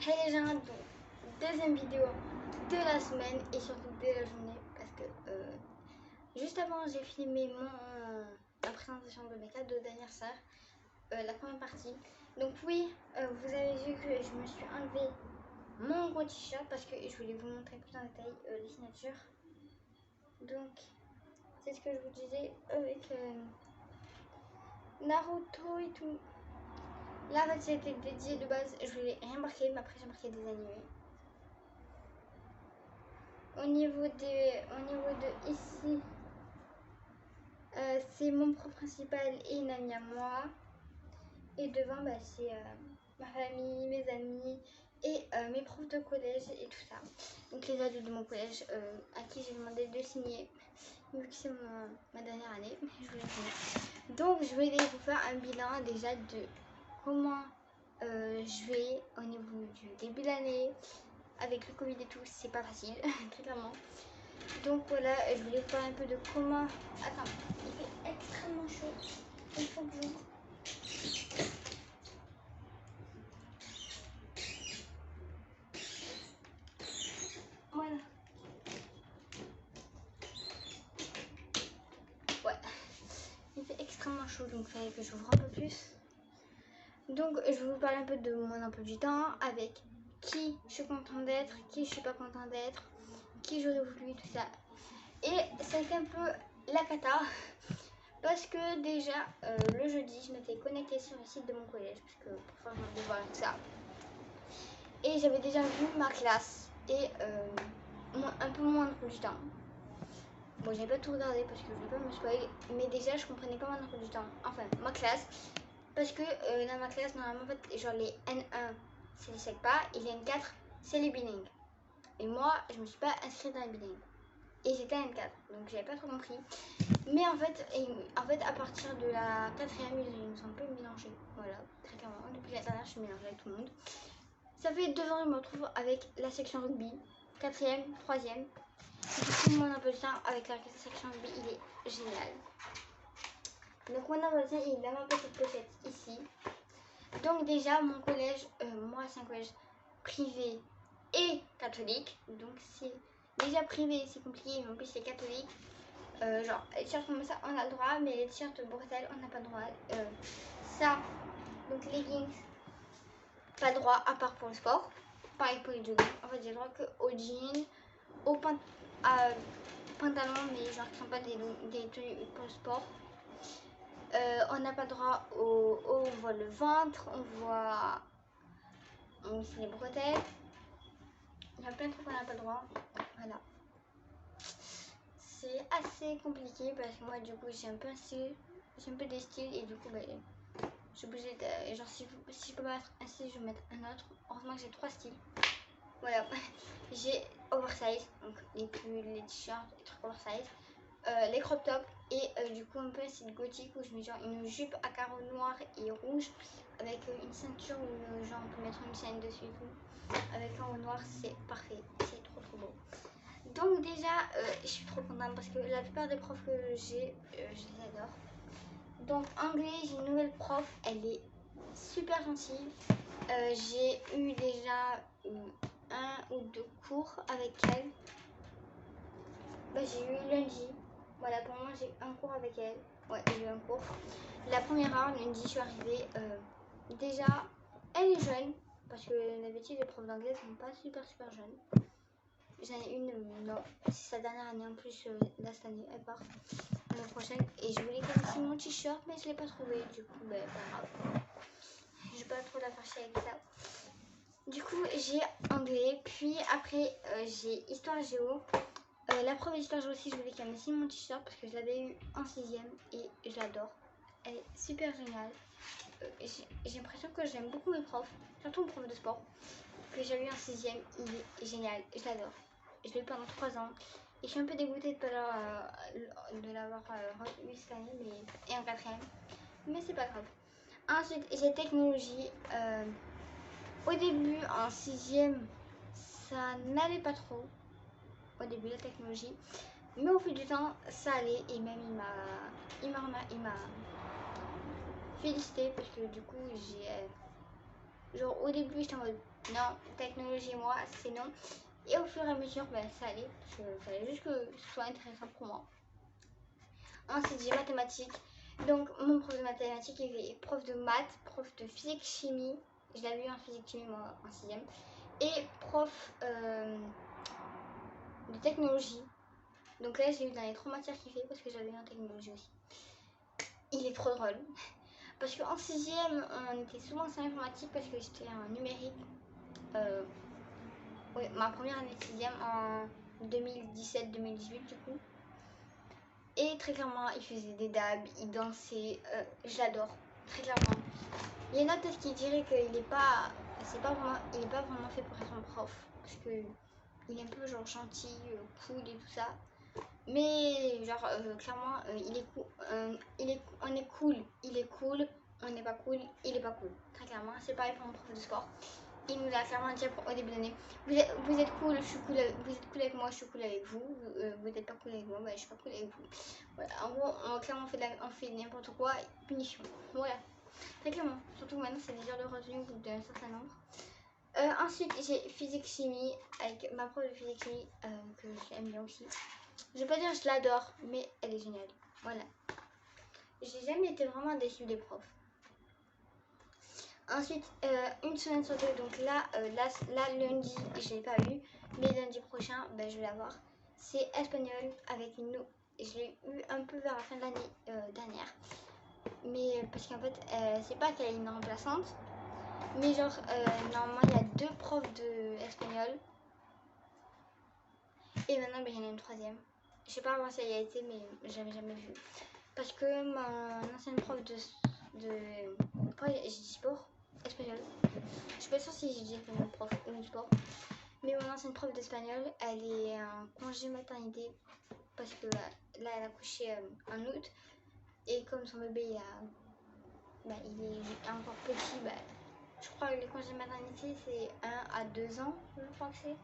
Hey les gens, donc deuxième vidéo de la semaine et surtout de la journée parce que juste avant j'ai filmé la présentation de mes cadeaux d'anniversaire, la première partie. Donc oui, vous avez vu que je me suis enlevé mon gros t-shirt parce que je voulais vous montrer plus en détail les signatures. Donc c'est ce que je vous disais avec Naruto et tout. Là en fait c'était dédié de base, je voulais rien marquer mais après j'ai marqué des animés. Au niveau de ici, c'est mon prof principal et une amie à moi. Et devant, bah, c'est ma famille, mes amis et mes profs de collège et tout ça. Donc les adultes de mon collège à qui j'ai demandé de signer, vu que c'est ma dernière année. Je voulais signer. Donc je vais vous faire un bilan déjà de comment je vais au niveau du début de l'année. Avec le Covid et tout, c'est pas facile, très clairement. Donc voilà, je voulais vous parler un peu de comment... Attends, il fait extrêmement chaud. Il faut que j'ouvre. Voilà. Ouais. Il fait extrêmement chaud, donc il fallait que j'ouvre un peu plus. Donc je vais vous parler un peu de mon emploi du temps, avec qui je suis contente d'être, qui je suis pas contente d'être, qui j'aurais voulu, tout ça. Et ça a été un peu la cata. Parce que déjà, le jeudi, je m'étais connectée sur le site de mon collège, parce que pour faire mon devoir et tout ça. Et j'avais déjà vu ma classe et un peu mon emploi du temps. Bon, j'ai pas tout regardé parce que je voulais pas me spoiler, mais déjà je comprenais pas mon emploi du temps. Enfin, ma classe, parce que dans ma classe, normalement, en fait, genre les N1, c'est les SECPA et les N4, c'est les bilingues. Et moi, je me suis pas inscrite dans les bilingues. Et j'étais N4, donc j'avais pas trop compris. Mais en fait, à partir de la 4e, ils nous sont un peu mélangés. Voilà, très clairement. Depuis la dernière, je suis mélangée avec tout le monde. Ça fait 2 ans que je me retrouve avec la section rugby, 4e, 3e. Du coup, mon emploi du temps avec la section rugby, il est génial. Donc, mon emploi du temps, il a ma petite pochette ici. Donc, déjà, mon collège, moi, c'est un collège privé et catholique. Donc, c'est déjà privé, c'est compliqué, mais en plus, c'est catholique. Genre, les t-shirts comme ça, on a le droit, mais les t-shirts bretelles, on n'a pas le droit. Ça, donc leggings, pas le droit, à part pour le sport. Pareil pour les jogging. En fait, j'ai le droit qu'aux jeans, aux pantalons, mais genre qui sont pas des tenues pour le sport. On n'a pas le droit on voit le ventre, on fait les bretelles. Il y a plein de trucs qu'on n'a pas le droit. Voilà. C'est assez compliqué parce que moi, du coup, j'ai un peu un style, j'ai un peu des styles et du coup, ben, je suis obligée de. Genre, si je peux pas mettre un style, je vais mettre un autre. Heureusement que j'ai 3 styles. Voilà. J'ai oversize, donc les pulls, les t-shirts, les trucs oversize. Les crop tops et du coup un peu un style gothique où je mets genre une jupe à carreaux noirs et rouges avec une ceinture où genre on peut mettre une chaîne dessus et tout. Avec un haut noir, c'est parfait. C'est trop trop beau. Donc déjà, je suis trop contente parce que la plupart des profs que j'ai, je les adore. Donc anglais, j'ai une nouvelle prof, elle est super gentille. J'ai eu déjà 1 ou 2 cours avec elle. Bah, j'ai eu lundi. Voilà, pour moi j'ai eu un cours avec elle. Ouais, j'ai eu un cours. La première heure, lundi, je suis arrivée. Déjà, elle est jeune. Parce que d'habitude, les profs d'anglais sont pas super jeunes. J'en ai une, non, c'est sa dernière année en plus, là cette année, elle part l'année prochaine. Et je voulais qu'elle signe mon t-shirt, mais je l'ai pas trouvé. Du coup, ben, pas grave. Je vais pas trop la faire chier avec ça. Du coup, j'ai anglais, puis après, j'ai histoire géo. La prof d'histoire géo aussi, je voulais qu'elle me signe mon t-shirt parce que je l'avais eu en 6e et je l'adore. Elle est super géniale. J'ai l'impression que j'aime beaucoup mes profs, surtout mon prof de sport que j'ai eu en 6e, il est génial, je l'adore. Je l'ai eu pendant 3 ans et je suis un peu dégoûtée de l'avoir eu cette année et en 4e, mais c'est pas grave. Ensuite, j'ai technologie. Au début, en 6e, ça n'allait pas trop. Au début, la technologie. Mais au fil du temps, ça allait et même il m'a félicité parce que du coup, genre au début, j'étais en mode non, technologie, moi, c'est non. Et au fur et à mesure, ben, ça allait. Il fallait juste que ce soit intéressant pour moi. Ensuite, j'ai mathématiques. Donc, mon prof de mathématiques, il est prof de maths, prof de physique chimie. Je l'avais eu en physique chimie, moi, en 6e. Et prof de technologie. Donc là, j'ai eu dans les 3 matières qu'il fait parce que j'avais eu en technologie aussi. Il est trop drôle. Parce qu'en 6e, on était souvent en informatique parce que j'étais en numérique. Oui, ma première année de 6e en 2017-2018 du coup. Et très clairement, il faisait des dabs, il dansait. Je l'adore, très clairement. Il y en a peut-être qui diraient qu'il n'est pas, il est pas vraiment fait pour être un prof. Parce que il est un peu genre gentil, cool et tout ça. Mais genre clairement, il est cool. On est cool, il est cool. On n'est pas cool, il est pas cool. Très clairement, c'est pareil pour mon prof de sport. Il nous a clairement dit au début de l'année, vous êtes cool, je suis cool, vous êtes cool avec moi, je suis cool avec vous. Vous n'êtes pas cool avec moi, bah, je suis pas cool avec vous. Voilà, en gros, clairement on fait n'importe quoi, punition. Voilà, très clairement. Surtout maintenant, c'est des heures de retenue au bout d'un certain nombre. Ensuite, j'ai physique chimie avec ma prof de physique chimie que j'aime bien aussi. Je vais pas dire je l'adore, mais elle est géniale. Voilà. J'ai jamais été vraiment déçue des profs. Ensuite, une semaine sur deux, donc là, lundi, je l'ai pas eu, mais lundi prochain, ben, je vais l'avoir. C'est espagnol avec une. Je l'ai eu un peu vers la fin de l'année dernière. Mais parce qu'en fait, c'est pas qu'elle est une remplaçante, mais genre, normalement, il y a 2 profs d'espagnol. Et maintenant, ben, il y en a une 3e. Je sais pas comment ça y a été, mais j'avais jamais vu. Parce que mon ancienne prof j'ai dit sport, espagnol. Je suis pas sûre si j'ai dit espagnol prof ou sport. Mais mon ancienne prof d'espagnol, elle est en congé maternité. Parce que là, elle a accouché en août. Et comme son bébé, il est encore petit, je crois que les congés maternité, c'est 1 à 2 ans, je crois que c'est.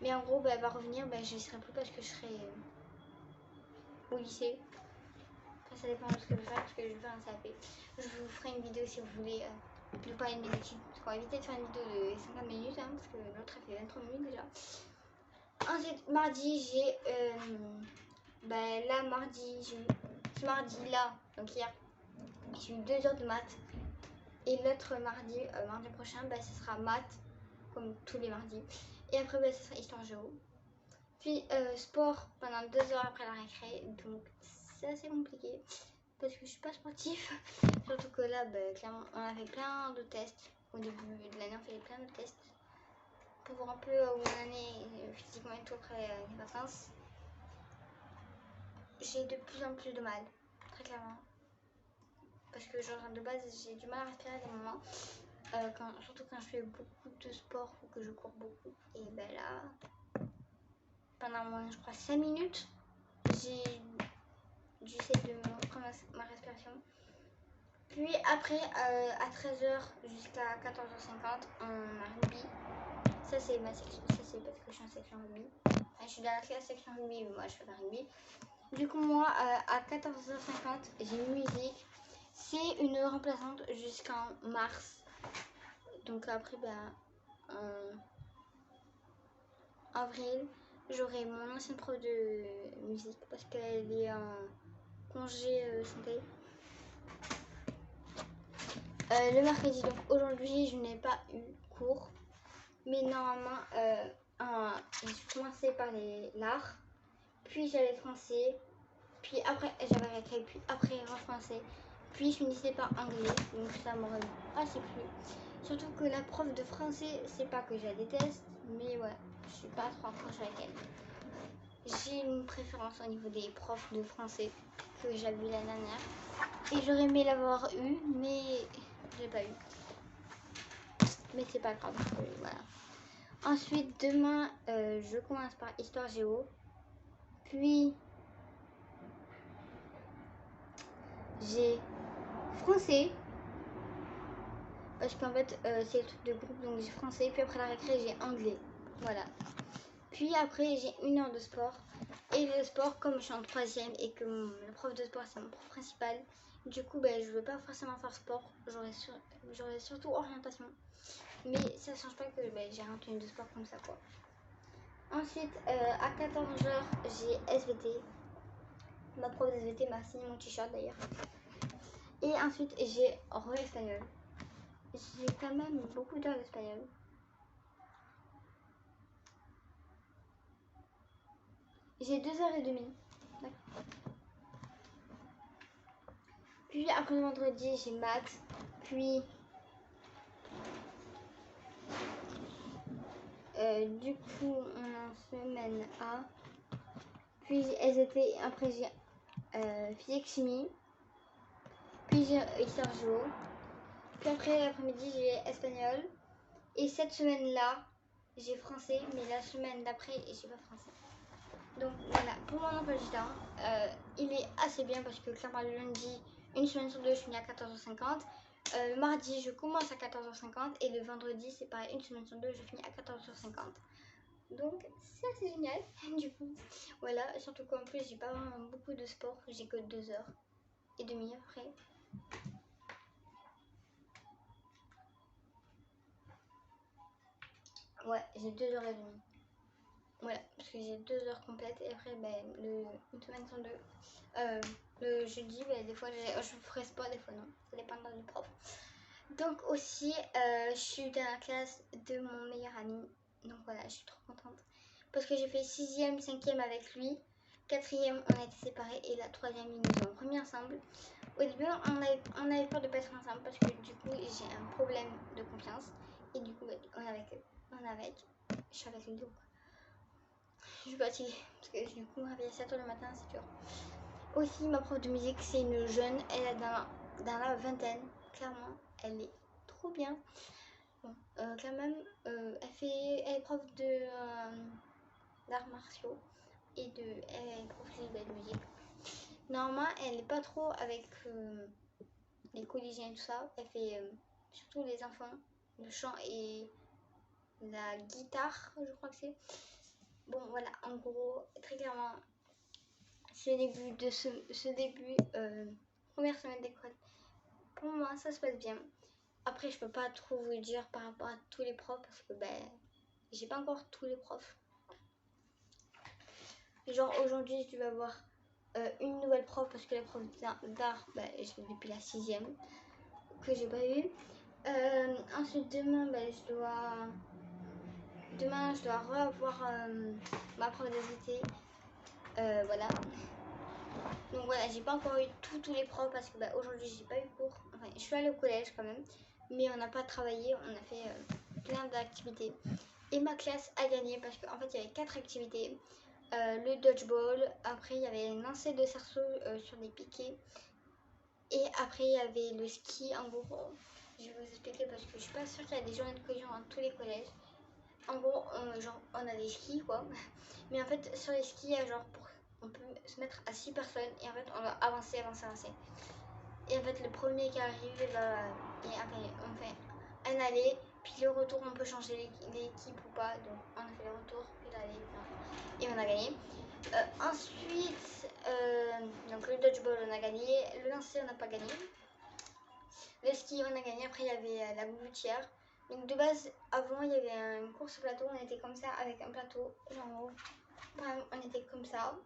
Mais en gros, elle va revenir, je ne serai plus parce que je serai au lycée. Enfin, ça dépend de ce que je vais faire, parce que je vais faire un CAP. Je vous ferai une vidéo si vous voulez de parler de mes études. Parce qu'on va éviter de faire une vidéo de 50 minutes, hein, parce que l'autre elle fait 23 minutes déjà. Ensuite, mardi, j'ai. Là, mardi, ce mardi-là, donc hier, j'ai eu 2 heures de maths. Et l'autre mardi, mardi prochain, ce sera maths, comme tous les mardis. Et après, ce sera histoire géo. Puis sport pendant 2 heures après la récré, donc c'est assez compliqué parce que je suis pas sportif. Surtout que là, clairement, on a fait plein de tests. Au début de l'année, on fait plein de tests pour voir un peu où on en est physiquement et tout après les vacances. J'ai de plus en plus de mal, très clairement. Parce que genre de base, j'ai du mal à respirer à des moments. Surtout quand je fais beaucoup de sport ou que je cours beaucoup. Et là, pendant je crois 5 minutes, j'essaie de me reprendre ma respiration. Puis après, à 13h jusqu'à 14h50, on a rugby. Ça, c'est ma section. Ça, c'est parce que je suis en section rugby. Enfin, je suis dans la section rugby, mais moi, je fais pas rugby. Du coup, moi, à 14h50, j'ai une musique. C'est une remplaçante jusqu'en mars. Donc après, en avril, j'aurai mon ancienne prof de musique parce qu'elle est en congé santé. Le mercredi, donc aujourd'hui, je n'ai pas eu cours. Mais normalement, j'ai commencé par l'art, puis j'avais français, puis après j'avais récré, puis après français, puis je finissais par anglais, donc ça m'aurait assez plu. Surtout que la prof de français, c'est pas que je la déteste, mais ouais, je suis pas trop accrochée avec elle. J'ai une préférence au niveau des profs de français que j'avais eu l'année dernière, et j'aurais aimé l'avoir eu, mais je l'ai pas eu. Mais c'est pas grave, voilà. Ensuite, demain, je commence par histoire géo. Puis, j'ai français. Parce qu'en fait, c'est le truc de groupe, donc j'ai français. Puis après la récré, j'ai anglais. Voilà. Puis après, j'ai 1 heure de sport. Et le sport, comme je suis en 3e et que le prof de sport, c'est mon prof principal. Du coup, je ne vais pas forcément faire sport. J'aurai surtout orientation. Mais ça change pas que j'ai un tenue de sport comme ça quoi. Ensuite, à 14h, j'ai SVT. Ma prof de SVT m'a signé mon t-shirt d'ailleurs. Et ensuite, j'ai espagnol. J'ai quand même beaucoup d'heures d'espagnol. J'ai 2h30. Puis après le vendredi, j'ai maths. Puis du coup, on est en semaine A. Puis j'ai SVT. Après j'ai physique chimie. Puis j'ai histoire géo. Puis après l'après-midi, j'ai espagnol. Et cette semaine-là, j'ai français. Mais la semaine d'après, j'ai pas français. Donc voilà, pour mon emploi du temps, il est assez bien parce que clairement le lundi, une semaine sur deux, je finis à 14h50. Le mardi, je commence à 14h50 et le vendredi, c'est pareil, une semaine sur deux, je finis à 14h50. Donc c'est assez génial, du coup. Voilà, surtout qu'en plus, j'ai pas vraiment beaucoup de sport, j'ai que 2h30 après. Ouais, j'ai 2h30. Voilà, parce que j'ai 2 heures complètes et après, une semaine sur deux. Le jeudi, des fois, je ferai sport, des fois non. Ça dépend du prof. Donc aussi, je suis dans la classe de mon meilleur ami. Donc voilà, je suis trop contente. Parce que j'ai fait 6e, 5e avec lui. 4e, on a été séparés. Et la 3e, ils nous ont remis ensemble. Au début, on avait peur de pas être ensemble parce que du coup, j'ai un problème de confiance. Et du coup, on est avec eux. Je suis avec lui donc. Je suis fatiguée parce que du coup, me réveiller à 7h le matin, c'est dur. Aussi, ma prof de musique, c'est une jeune, elle est dans la vingtaine, clairement, elle est trop bien. Bon, quand même, elle est prof d'arts martiaux et elle est prof de musique. Normalement, elle n'est pas trop avec les collégiens et tout ça. Elle fait surtout les enfants, le chant et la guitare, je crois que c'est. Bon, voilà, en gros, très clairement, ce début première semaine d'école, pour moi ça se passe bien. Après je peux pas trop vous dire par rapport à tous les profs parce que j'ai pas encore tous les profs. Genre aujourd'hui je vais avoir une nouvelle prof parce que la prof d'art je l'ai depuis la 6e que j'ai pas eu. Ensuite demain je dois revoir ma prof de SVT. Voilà. Donc voilà, j'ai pas encore eu tous les profs parce que aujourd'hui j'ai pas eu cours. Enfin, je suis allée au collège quand même, mais on n'a pas travaillé, on a fait plein d'activités. Et ma classe a gagné parce qu'en fait il y avait 4 activités. Le dodgeball, après il y avait un lancer de cerceau sur des piquets. Et après il y avait le ski. En gros, je vais vous expliquer parce que je suis pas sûre qu'il y a des journées de cohésion dans tous les collèges. En gros, on a des skis quoi. Mais en fait sur les skis, on peut se mettre à 6 personnes et en fait on va avancer. Et en fait le premier qui arrive, on fait un aller, puis le retour on peut changer l'équipe ou pas. Donc on a fait le retour, puis l'aller, et on a gagné. Ensuite, donc le dodgeball on a gagné, le lancer on n'a pas gagné. Le ski on a gagné, après il y avait la gouttière. Donc de base, avant il y avait une course au plateau, on était comme ça avec un plateau, genre on était comme ça.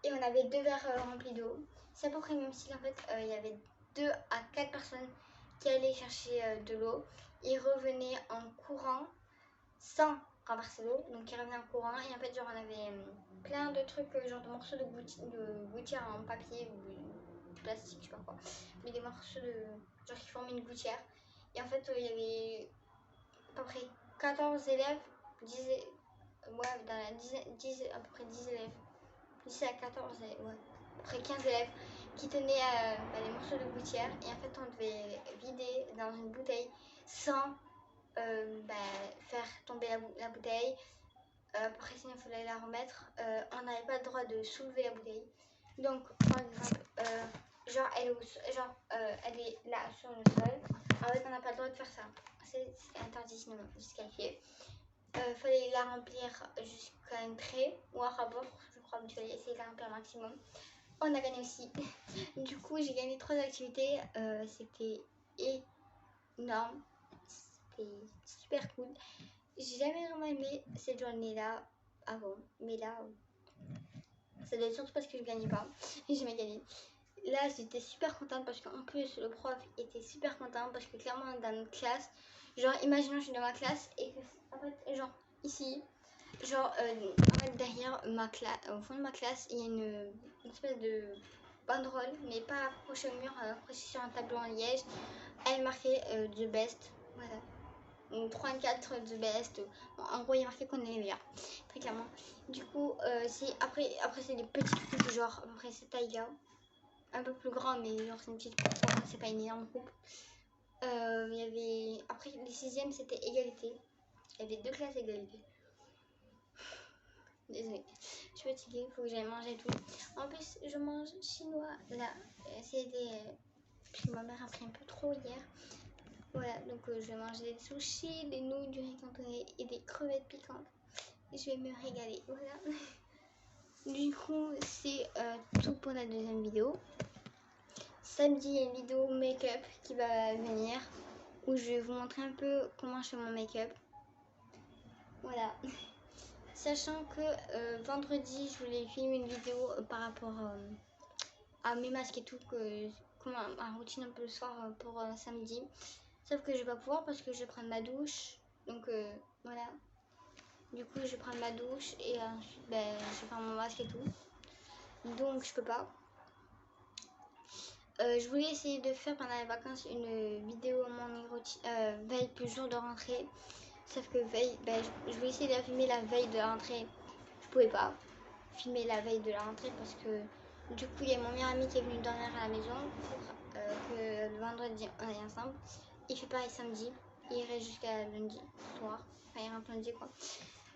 Et on avait 2 verres remplis d'eau. C'est à peu près le même style en fait. Il y avait 2 à 4 personnes qui allaient chercher de l'eau. Ils revenaient en courant sans renverser l'eau. Donc ils revenaient en courant. Et en fait genre on avait plein de trucs, genre de morceaux de gouttière en papier ou plastique, je sais pas quoi. Mais des morceaux genre qui formaient une gouttière. Et en fait il y avait à peu près 14 élèves, 10, ouais, dans la 10, à peu près 10 élèves. 10 à 14, ouais, après 15 élèves qui tenaient les morceaux de gouttière et en fait on devait vider dans une bouteille sans faire tomber la bouteille. Après sinon il fallait la remettre. On n'avait pas le droit de soulever la bouteille. Donc par exemple, elle est là sur le sol. En fait on n'a pas le droit de faire ça. C'est interdit sinon on est disqualifié. Fallait la remplir jusqu'à un trait ou un rabord, je crois, mais il fallait essayer de la remplir au maximum. On a gagné aussi. Du coup, j'ai gagné 3 activités. C'était énorme. c'était super cool. J'ai jamais vraiment aimé cette journée-là avant, mais là, ça doit être surtout parce que je gagnais pas. J'ai jamais gagné. Là, j'étais super contente parce qu'en plus, le prof était super content parce que clairement, dans notre classe, genre, imaginons, je suis dans ma classe et que, en fait, genre, ici, genre, en fait, derrière ma classe, au fond de ma classe, il y a une espèce de banderole, mais pas accrochée au mur, accrochée sur un tableau en liège. Elle marquait The Best, voilà. 3-4 The Best. Bon, en gros, il y a marqué qu'on est les meilleurs, très clairement. Du coup, après c'est des petits groupes, genre, à peu près cette taille-là. Un peu plus grand, mais genre, c'est une petite groupe, c'est pas une énorme groupe. Il y avait. Après, les 6e, c'était égalité. Il y avait 2 classes égalité. Désolée, je suis fatiguée, il faut que j'aille manger tout. En plus, je mange chinois là. Puis ma mère a pris un peu trop hier. Voilà, donc je vais manger des sushis, des nouilles, du riz cantonais et des crevettes piquantes. Et je vais me régaler. Voilà. Du coup, c'est tout pour la deuxième vidéo. Samedi, il y a une vidéo make-up qui va venir où je vais vous montrer un peu comment je fais mon make-up. Voilà. Sachant que vendredi, je voulais filmer une vidéo par rapport à mes masques et tout, comment ma routine un peu le soir pour samedi. Sauf que je vais pas pouvoir parce que je vais prendre ma douche. Donc voilà. Du coup, je vais prendre ma douche et ensuite, je vais faire mon masque et tout. Donc je peux pas. Je voulais essayer de faire pendant les vacances une vidéo morning routine, veille plus jour de rentrée. Sauf que veille, je voulais essayer de filmer la veille de la rentrée. Je pouvais pas filmer la veille de la rentrée parce que du coup il y a mon meilleur ami qui est venu dormir à la maison pour que le vendredi on aille ensemble. Il fait pareil samedi, il reste jusqu'à lundi soir, enfin il rentre lundi quoi.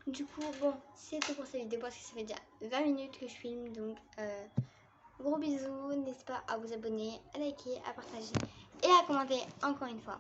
Du coup bon, c'est tout pour cette vidéo parce que ça fait déjà 20 minutes que je filme, donc gros bisous, n'hésitez pas à vous abonner, à liker, à partager et à commenter encore une fois.